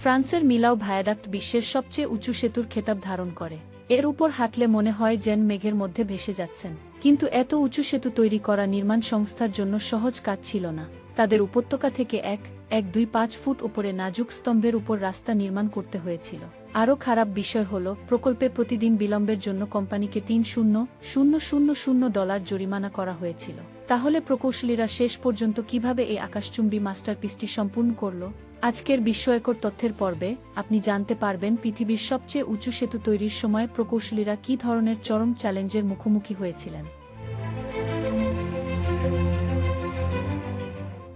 ফ্রান্সের মিলাও ভায়াডাক্ট বিশ্বের সবচেয়ে উঁচু সেতুর খেতাব ধারণ করে। এর উপর হাঁটলে মনে হয় যেন মেঘের মধ্যে ভেসে যাচ্ছেন। কিন্তু এত উঁচু সেতু তৈরি করা নির্মাণ সংস্থার জন্য সহজ কাজ ছিল না। তাদের উপত্যকা থেকে 1.25 ফুট উপরে নাজুক স্তম্ভের উপর রাস্তা নির্মাণ করতে হয়েছিল। আরও খারাপ বিষয় হল, প্রকল্পে প্রতিদিন বিলম্বের জন্য কোম্পানিকে $3,000,000 জরিমানা করা হয়েছিল। তাহলে প্রকৌশলীরা শেষ পর্যন্ত কিভাবে এই আকাশচুম্বী মাস্টারপিসটি সম্পূর্ণ করল? আজকের বিস্ময়কর তথ্যের পর্বে আপনি জানতে পারবেন পৃথিবীর সবচেয়ে উঁচু সেতু তৈরির সময় প্রকৌশলীরা কী ধরনের চরম চ্যালেঞ্জের মুখোমুখি হয়েছিলেন।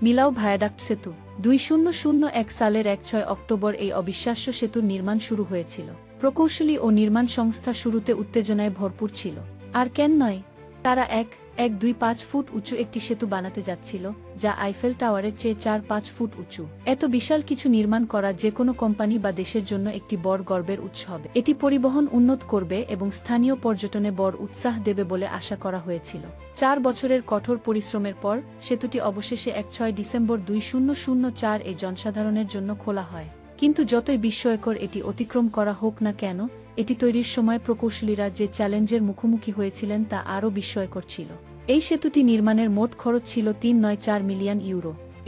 মিলাও ভায়াডাক্ট সেতু 2001 সালের 6 অক্টোবর এই অবিশ্বাস্য সেতুর নির্মাণ শুরু হয়েছিল। প্রকৌশলী ও নির্মাণ সংস্থা শুরুতে উত্তেজনায় ভরপুর ছিল। আর কেন নয়, তারা 1.25 ফুট উঁচু একটি সেতু বানাতে যাচ্ছিল, যা আইফেল টাওয়ারের চেয়ে 4-5 ফুট উঁচু। এত বিশাল কিছু নির্মাণ করা যে কোনো কোম্পানি বা দেশের জন্য একটি বড় গর্বের উৎস হবে। এটি পরিবহন উন্নত করবে এবং স্থানীয় পর্যটনে বড় উৎসাহ দেবে বলে আশা করা হয়েছিল। 4 বছরের কঠোর পরিশ্রমের পর সেতুটি অবশেষে 6 ডিসেম্বর 2004 এ জনসাধারণের জন্য খোলা হয়। কিন্তু যতই বিস্ময়কর এটি অতিক্রম করা হোক না কেন, এটি তৈরির সময় প্রকৌশলীরা যে চ্যালেঞ্জের মুখোমুখি হয়েছিলেন তা আরও বিস্ময়কর ছিল। এই সেতুটি নির্মাণের মোট খরচ ছিল €3.94 মিলিয়ন।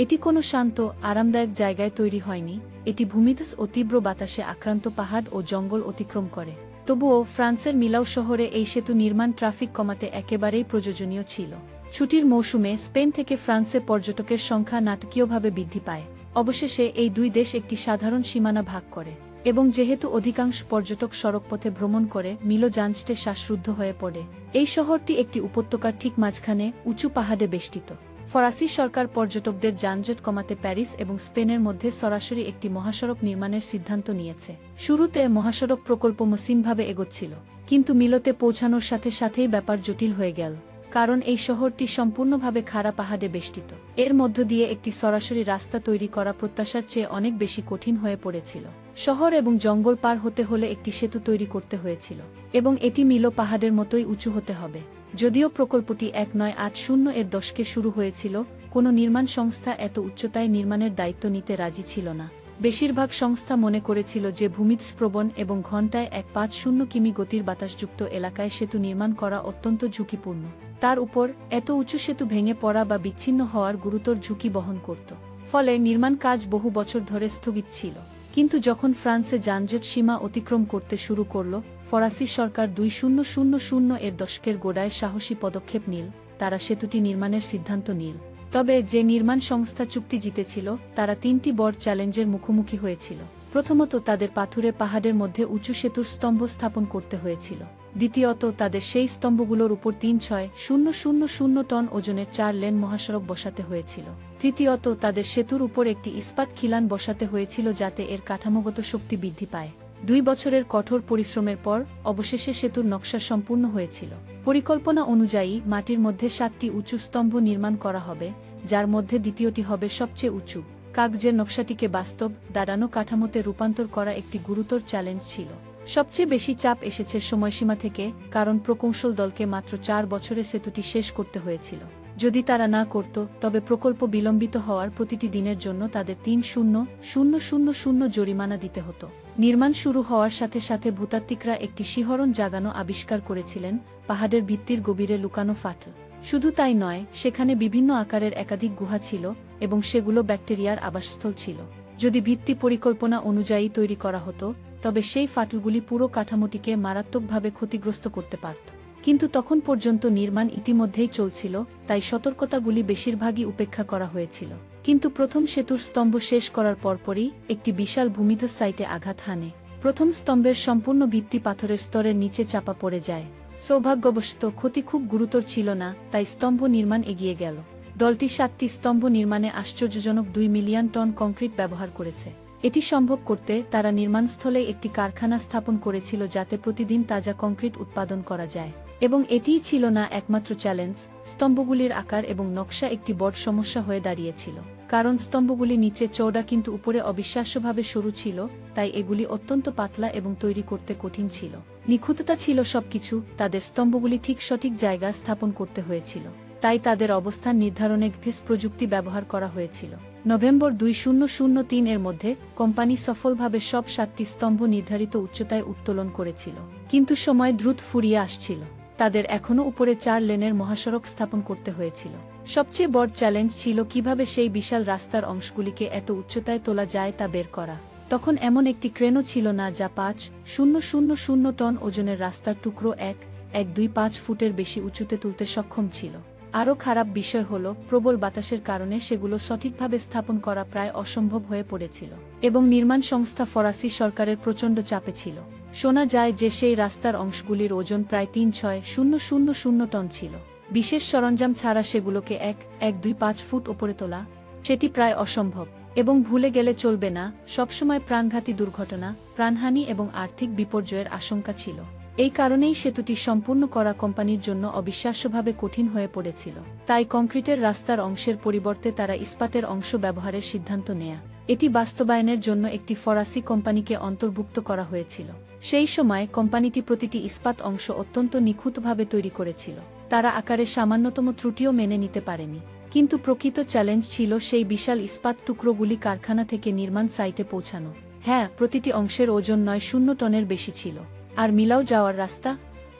এটি কোনো শান্ত, আরামদায়ক জায়গায় তৈরি হয়নি, এটি ভূমিধস ও তীব্র বাতাসে আক্রান্ত পাহাড় ও জঙ্গল অতিক্রম করে। তবুও ফ্রান্সের মিলাও শহরে এই সেতু নির্মাণ ট্রাফিক কমাতে একেবারেই প্রয়োজনীয় ছিল। ছুটির মৌসুমে স্পেন থেকে ফ্রান্সে পর্যটকের সংখ্যা নাটকীয়ভাবে বৃদ্ধি পায়। অবশেষে এই দুই দেশ একটি সাধারণ সীমানা ভাগ করে, এবং যেহেতু অধিকাংশ পর্যটক সড়কপথে ভ্রমণ করে, মিলো যানজটে শ্বাসরুদ্ধ হয়ে পড়ে। এই শহরটি একটি উপত্যকার ঠিক মাঝখানে উঁচু পাহাড়ে বেষ্টিত। ফরাসি সরকার পর্যটকদের যানজট কমাতে প্যারিস এবং স্পেনের মধ্যে সরাসরি একটি মহাসড়ক নির্মাণের সিদ্ধান্ত নিয়েছে। শুরুতে মহাসড়ক প্রকল্প মসৃণভাবে এগোচ্ছিল, কিন্তু মিলোতে পৌঁছানোর সাথে সাথেই ব্যাপার জটিল হয়ে গেল, কারণ এই শহরটি সম্পূর্ণভাবে খাড়া পাহাড়ে বেষ্টিত। এর মধ্য দিয়ে একটি সরাসরি রাস্তা তৈরি করা প্রত্যাশার চেয়ে অনেক বেশি কঠিন হয়ে পড়েছিল। শহর এবং জঙ্গল পার হতে হলে একটি সেতু তৈরি করতে হয়েছিল, এবং এটি মিলো পাহাড়ের মতোই উঁচু হতে হবে। যদিও প্রকল্পটি 1980 এর দশকে শুরু হয়েছিল, কোনো নির্মাণ সংস্থা এত উচ্চতায় নির্মাণের দায়িত্ব নিতে রাজি ছিল না। বেশিরভাগ সংস্থা মনে করেছিল যে ভূমিস্খলন এবং ঘণ্টায় 150 কিমি গতির বাতাসযুক্ত এলাকায় সেতু নির্মাণ করা অত্যন্ত ঝুঁকিপূর্ণ। তার উপর এত উঁচু সেতু ভেঙে পড়া বা বিচ্ছিন্ন হওয়ার গুরুতর ঝুঁকি বহন করত। ফলে নির্মাণ কাজ বহু বছর ধরে স্থগিত ছিল। কিন্তু যখন ফ্রান্সে যানজট সীমা অতিক্রম করতে শুরু করল, ফরাসি সরকার 2000 এর দশকের গোড়ায় সাহসী পদক্ষেপ নিল। তারা সেতুটি নির্মাণের সিদ্ধান্ত নিল। তবে যে নির্মাণ সংস্থা চুক্তি জিতেছিল, তারা 3টি বড় চ্যালেঞ্জের মুখোমুখি হয়েছিল। প্রথমত, তাদের পাথুরে পাহাড়ের মধ্যে উঁচু সেতুর স্তম্ভ স্থাপন করতে হয়েছিল। দ্বিতীয়ত, তাদের সেই স্তম্ভগুলোর উপর 3,600 টন ওজনের 4 লেন মহাসড়ক বসাতে হয়েছিল। তৃতীয়ত, তাদের সেতুর উপর একটি ইস্পাত খিলান বসাতে হয়েছিল যাতে এর কাঠামোগত শক্তি বৃদ্ধি পায়। 2 বছরের কঠোর পরিশ্রমের পর অবশেষে সেতুর নকশা সম্পূর্ণ হয়েছিল। পরিকল্পনা অনুযায়ী মাটির মধ্যে 7টি উঁচু স্তম্ভ নির্মাণ করা হবে, যার মধ্যে দ্বিতীয়টি হবে সবচেয়ে উঁচু। কাগজের নকশাটিকে বাস্তব, দাঁড়ানো কাঠামোতে রূপান্তর করা একটি গুরুতর চ্যালেঞ্জ ছিল। সবচেয়ে বেশি চাপ এসেছে সময়সীমা থেকে, কারণ প্রকৌশল দলকে মাত্র 4 বছরে সেতুটি শেষ করতে হয়েছিল। যদি তারা না করত, তবে প্রকল্প বিলম্বিত হওয়ার প্রতিটি দিনের জন্য তাদের $3,000,000 জরিমানা দিতে হতো। নির্মাণ শুরু হওয়ার সাথে সাথে ভূতাত্ত্বিকরা একটি শিহরণ জাগানো আবিষ্কার করেছিলেন: পাহাড়ের ভিত্তির গভীরে লুকানো ফাটল। শুধু তাই নয়, সেখানে বিভিন্ন আকারের একাধিক গুহা ছিল, এবং সেগুলো ব্যাকটেরিয়ার আবাসস্থল ছিল। যদি ভিত্তি পরিকল্পনা অনুযায়ী তৈরি করা হতো, তবে সেই ফাটলগুলি পুরো কাঠামোটিকে মারাত্মকভাবে ক্ষতিগ্রস্ত করতে পারত। কিন্তু তখন পর্যন্ত নির্মাণ ইতিমধ্যেই চলছিল, তাই সতর্কতাগুলি বেশিরভাগই উপেক্ষা করা হয়েছিল। কিন্তু প্রথম সেতুর স্তম্ভ শেষ করার পরপরই একটি বিশাল ভূমিধস সাইটে আঘাত হানে। প্রথম স্তম্ভের সম্পূর্ণ ভিত্তি পাথরের স্তরের নিচে চাপা পড়ে যায়। সৌভাগ্যবশত ক্ষতি খুব গুরুতর ছিল না, তাই স্তম্ভ নির্মাণ এগিয়ে গেল। দলটি 7টি স্তম্ভ নির্মাণে আশ্চর্যজনক 2 মিলিয়ন টন কংক্রিট ব্যবহার করেছে। এটি সম্ভব করতে তারা নির্মাণস্থলে একটি কারখানা স্থাপন করেছিল যাতে প্রতিদিন তাজা কংক্রিট উৎপাদন করা যায়। এবং এটিই ছিল না একমাত্র চ্যালেঞ্জ। স্তম্ভগুলির আকার এবং নকশা একটি বড় সমস্যা হয়ে দাঁড়িয়েছিল, কারণ স্তম্ভগুলি নিচে চওড়া কিন্তু উপরে অবিশ্বাস্যভাবে সরু ছিল, তাই এগুলি অত্যন্ত পাতলা এবং তৈরি করতে কঠিন ছিল। নিখুঁততা ছিল সবকিছু, তাদের স্তম্ভগুলি ঠিক সঠিক জায়গা স্থাপন করতে হয়েছিল। তাই তাদের অবস্থান নির্ধারণে গ্যাস প্রযুক্তি ব্যবহার করা হয়েছিল। নভেম্বর 2003 এর মধ্যে কোম্পানি সফলভাবে সব 7টি স্তম্ভ নির্ধারিত উচ্চতায় উত্তোলন করেছিল। কিন্তু সময় দ্রুত ফুরিয়ে আসছিল। তাদের এখনও উপরে 4 লেনের মহাসড়ক স্থাপন করতে হয়েছিল। সবচেয়ে বড় চ্যালেঞ্জ ছিল কিভাবে সেই বিশাল রাস্তার অংশগুলিকে এত উচ্চতায় তোলা যায় তা বের করা। তখন এমন একটি ক্রেনও ছিল না যা 5,000 টন ওজনের রাস্তার টুকরো 1.125 ফুটের বেশি উঁচুতে তুলতে সক্ষম ছিল। আরও খারাপ বিষয় হল প্রবল বাতাসের কারণে সেগুলো সঠিকভাবে স্থাপন করা প্রায় অসম্ভব হয়ে পড়েছিল এবং নির্মাণ সংস্থা ফরাসি সরকারের প্রচণ্ড চাপে ছিল। শোনা যায় যে সেই রাস্তার অংশগুলির ওজন প্রায় 3,600 টন ছিল। বিশেষ সরঞ্জাম ছাড়া সেগুলোকে 1.125 ফুট ওপরে তোলা সেটি প্রায় অসম্ভব। এবং ভুলে গেলে চলবে না, সবসময় প্রাণঘাতী দুর্ঘটনা, প্রাণহানি এবং আর্থিক বিপর্যয়ের আশঙ্কা ছিল। এই কারণেই সেতুটি সম্পূর্ণ করা কোম্পানির জন্য অবিশ্বাস্যভাবে কঠিন হয়ে পড়েছিল। তাই কংক্রিটের রাস্তার অংশের পরিবর্তে তারা ইস্পাতের অংশ ব্যবহারের সিদ্ধান্ত নেয়া। এটি বাস্তবায়নের জন্য একটি ফরাসি কোম্পানিকে অন্তর্ভুক্ত করা হয়েছিল। সেই সময় কোম্পানিটি প্রতিটি ইস্পাত অংশ অত্যন্ত নিখুঁতভাবে তৈরি করেছিল। তারা আকারে সামান্যতম ত্রুটিও মেনে নিতে পারেনি। কিন্তু প্রকৃত চ্যালেঞ্জ ছিল সেই বিশাল ইস্পাত টুকরোগুলি কারখানা থেকে নির্মাণ সাইটে পৌঁছানো। হ্যাঁ, প্রতিটি অংশের ওজন 900 টনের বেশি ছিল। আর মিলাও যাওয়ার রাস্তা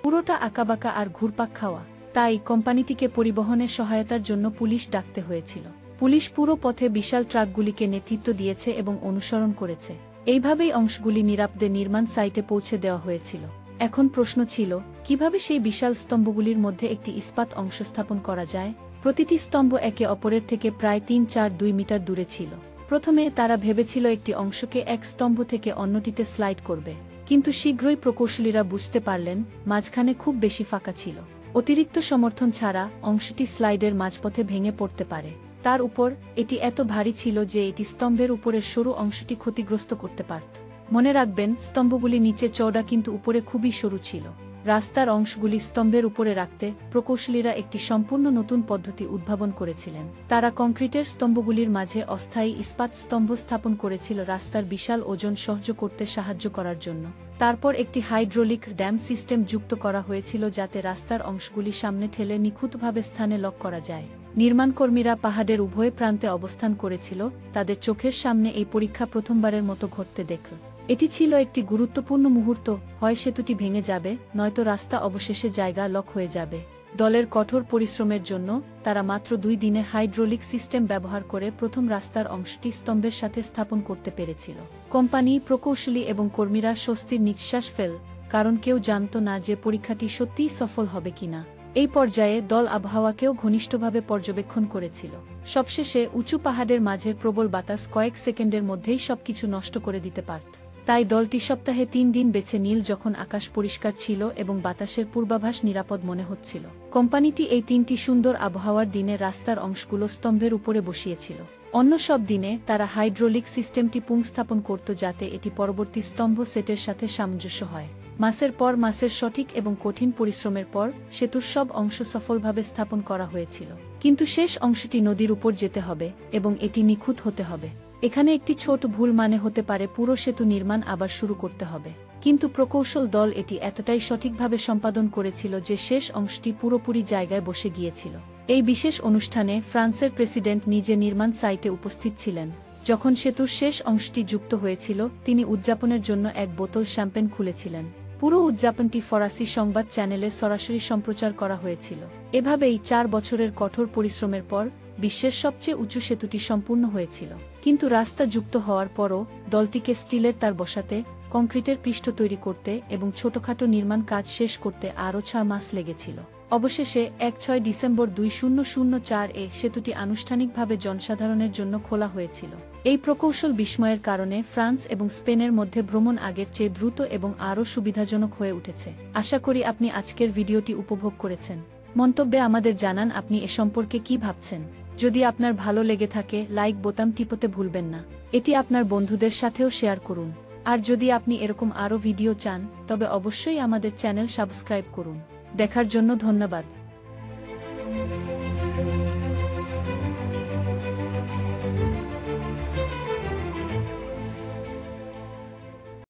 পুরোটা আঁকাবাঁকা আর ঘুরপাক খাওয়া। তাই কোম্পানিটিকে পরিবহনের সহায়তার জন্য পুলিশ ডাকতে হয়েছিল। পুলিশ পুরো পথে বিশাল ট্রাকগুলিকে নেতৃত্ব দিয়েছে এবং অনুসরণ করেছে। এইভাবেই অংশগুলি নিরাপদে নির্মাণ সাইটে পৌঁছে দেওয়া হয়েছিল। এখন প্রশ্ন ছিল, কিভাবে সেই বিশাল স্তম্ভগুলির মধ্যে একটি ইস্পাত অংশ স্থাপন করা যায়? প্রতিটি স্তম্ভ একে অপরের থেকে প্রায় 3-4-2 মিটার দূরে ছিল। প্রথমে তারা ভেবেছিল একটি অংশকে এক স্তম্ভ থেকে অন্যটিতে স্লাইড করবে, কিন্তু শীঘ্রই প্রকৌশলীরা বুঝতে পারলেন মাঝখানে খুব বেশি ফাঁকা ছিল। অতিরিক্ত সমর্থন ছাড়া অংশটি স্লাইডের মাঝপথে ভেঙে পড়তে পারে। তার উপর এটি এত ভারী ছিল যে এটি স্তম্ভের উপরের সরু অংশটি ক্ষতিগ্রস্ত করতে পারত। মনে রাখবেন, স্তম্ভগুলি নিচে চওড়া কিন্তু উপরে খুবই সরু ছিল। রাস্তার অংশগুলি স্তম্ভের উপরে রাখতে প্রকৌশলীরা একটি সম্পূর্ণ নতুন পদ্ধতি উদ্ভাবন করেছিলেন। তারা কংক্রিটের স্তম্ভগুলির মাঝে অস্থায়ী ইস্পাত স্তম্ভ স্থাপন করেছিল রাস্তার বিশাল ওজন সহ্য করতে সাহায্য করার জন্য। তারপর একটি হাইড্রোলিক ড্যাম সিস্টেম যুক্ত করা হয়েছিল যাতে রাস্তার অংশগুলি সামনে ঠেলে নিখুঁতভাবে স্থানে লক করা যায়। নির্মাণকর্মীরা পাহাড়ের উভয় প্রান্তে অবস্থান করেছিল। তাদের চোখের সামনে এই পরীক্ষা প্রথমবারের মতো ঘটতে দেখল। এটি ছিল একটি গুরুত্বপূর্ণ মুহূর্ত। হয় সেতুটি ভেঙে যাবে, নয়তো রাস্তা অবশেষে জায়গা লক হয়ে যাবে। দলের কঠোর পরিশ্রমের জন্য তারা মাত্র 2 দিনে হাইড্রোলিক সিস্টেম ব্যবহার করে প্রথম রাস্তার অংশটি স্তম্ভের সাথে স্থাপন করতে পেরেছিল। কোম্পানি, প্রকৌশলী এবং কর্মীরা স্বস্তির নিঃশ্বাস ফেল, কারণ কেউ জানত না যে পরীক্ষাটি সত্যিই সফল হবে কিনা। এই পর্যায়ে দল আবহাওয়াকেও ঘনিষ্ঠভাবে পর্যবেক্ষণ করেছিল। সবশেষে উঁচু পাহাড়ের মাঝের প্রবল বাতাস কয়েক সেকেন্ডের মধ্যেই সবকিছু নষ্ট করে দিতে পারত। তাই দলটি সপ্তাহে 3 দিন বেছে নিল যখন আকাশ পরিষ্কার ছিল এবং বাতাসের পূর্বাভাস নিরাপদ মনে হচ্ছিল। কোম্পানিটি এই 3টি সুন্দর আবহাওয়ার দিনে রাস্তার অংশগুলো স্তম্ভের উপরে বসিয়েছিল। অন্য সব দিনে তারা হাইড্রোলিক সিস্টেমটি পুনঃস্থাপন করত যাতে এটি পরবর্তী স্তম্ভ সেটের সাথে সামঞ্জস্য হয়। মাসের পর মাসের সঠিক এবং কঠিন পরিশ্রমের পর সেতুর সব অংশ সফলভাবে স্থাপন করা হয়েছিল। কিন্তু শেষ অংশটি নদীর উপর যেতে হবে এবং এটি নিখুঁত হতে হবে। এখানে একটি ছোট ভুল মানে হতে পারে পুরো সেতু নির্মাণ আবার শুরু করতে হবে। কিন্তু প্রকৌশল দল এটি এতটাই সঠিকভাবে সম্পাদন করেছিল যে শেষ অংশটি পুরোপুরি জায়গায় বসে গিয়েছিল। এই বিশেষ অনুষ্ঠানে ফ্রান্সের প্রেসিডেন্ট নিজে নির্মাণ সাইটে উপস্থিত ছিলেন। যখন সেতুর শেষ অংশটি যুক্ত হয়েছিল, তিনি উদযাপনের জন্য এক বোতল শ্যাম্পেন খুলেছিলেন। পুরো উদযাপনটি ফরাসি সংবাদ চ্যানেলে সরাসরি সম্প্রচার করা হয়েছিল। এভাবেই 4 বছরের কঠোর পরিশ্রমের পর বিশ্বের সবচেয়ে উঁচু সেতুটি সম্পূর্ণ হয়েছিল। কিন্তু রাস্তা যুক্ত হওয়ার পরও দলটিকে স্টিলের তার বসাতে, কংক্রিটের পৃষ্ঠ তৈরি করতে এবং ছোটখাটো নির্মাণ কাজ শেষ করতে আরও 6 মাস লেগেছিল। অবশেষে 6 ডিসেম্বর 2004 সেতুটি আনুষ্ঠানিকভাবে জনসাধারণের জন্য খোলা হয়েছিল। এই প্রকৌশল বিস্ময়ের কারণে ফ্রান্স এবং স্পেনের মধ্যে ভ্রমণ আগের চেয়ে দ্রুত এবং আরও সুবিধাজনক হয়ে উঠেছে। আশা করি আপনি আজকের ভিডিওটি উপভোগ করেছেন। মন্তব্যে আমাদের জানান আপনি এ সম্পর্কে কি ভাবছেন। যদি আপনার ভালো লেগে থাকে, লাইক বোতাম টিপতে ভুলবেন না। এটি আপনার বন্ধুদের সাথেও শেয়ার করুন। আর যদি আপনি এরকম আরও ভিডিও চান, তবে অবশ্যই আমাদের চ্যানেল সাবস্ক্রাইব করুন। দেখার জন্য ধন্যবাদ।